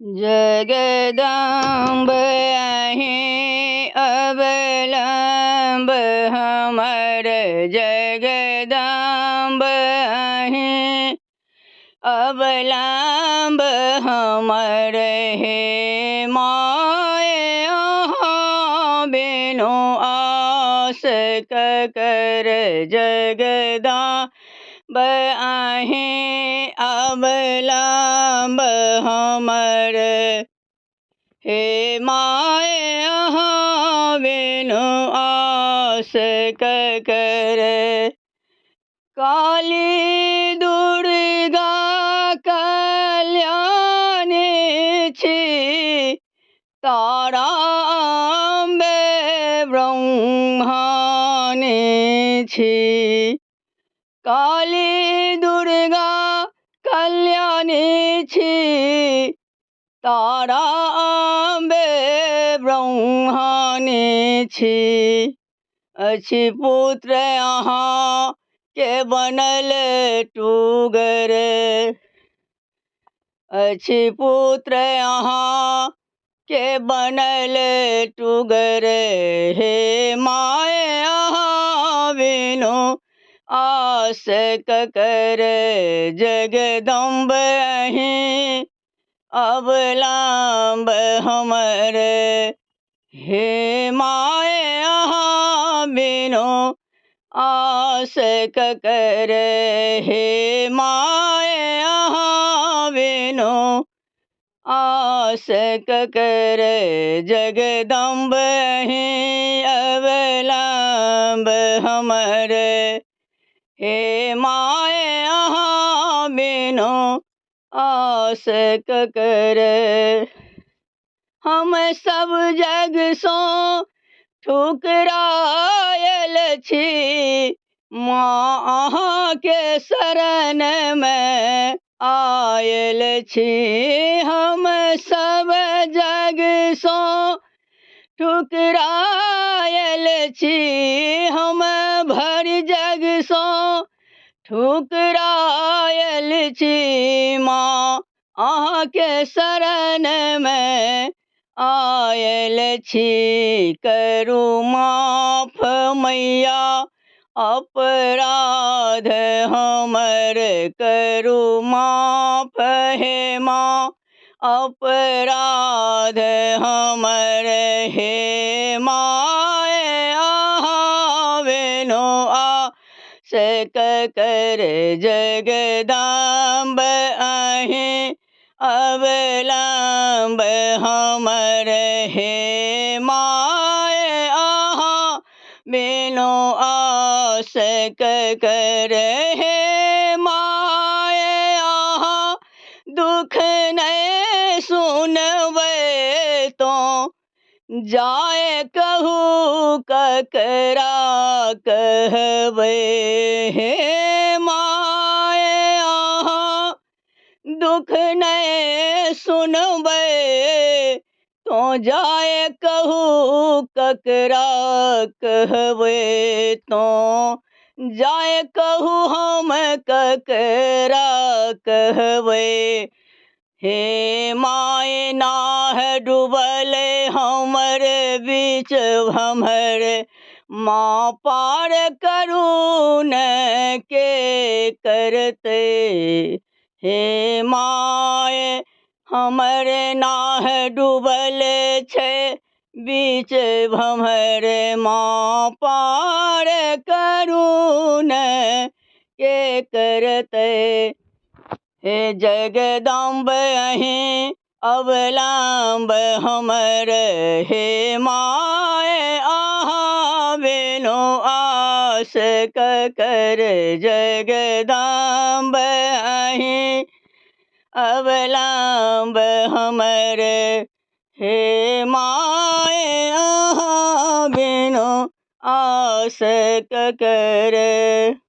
जगदम्ब अहीं अवलंब हमर जगदम्ब अहीं अवलंब हमर हे माय अहाँ बिनु आस ककर जगदम्ब अहीं अवलंब हमर हे माय अहाँ बिनु आस ककर काली दुर्गा कल्याणी छी तारा अम्बे ब्रह्माणी छी काली दुर्गा कल्याणी छी तारा अम्बे ब्रह्माणी छी अछि पुत्र अहाँ के बनल टूगर अछि पुत्र अहाँ के बनल टूगर हे माय अहाँ बिनु आस ककर जगदम्ब अहीं अवलंब हमर हे माय अहाँ बिनु आस ककर हे माय अहाँ बिनु आस ककर जगदम्ब अहीं अवलंब हमर हे माय अहाँ बिनु आस ककर हम सब जग सो ठुकरायल छी माँ अहाँ के शरण में आयल छी हम सब जग सो ठुकरायल छी हम भर जग सो ठुकरायल छी माँ अहाँ के शरण में आयल छी करू माफ मैया अपराध हमर करू माफ हे माँ अपराध हमर हे माय अहाँ बिनु आस ककर जगदम्ब अहीं अवलंब हमर हे माय अहाँ बिनु आस ककर हे माय अहाँ दुख नहीं सुनबै तो जाए कहू ककरा कहबै हे माय अहाँ दुख नहीं सुनबै तो जाए कहू ककरा कहबै तो जाए कहू हम ककरा कहबै हे माय नाह डूबल हमर बीच भमर माँ पार करू न के करते हे माय हमर नाह डूबल छै बीच भमर माँ पार करू न के करते हे जगदम्ब अहीं अवलंब हमर हे माय अहाँ बिनु आस ककर जगदम्ब अहीं अवलंब हमर हे माय अहाँ बिनु आस ककर।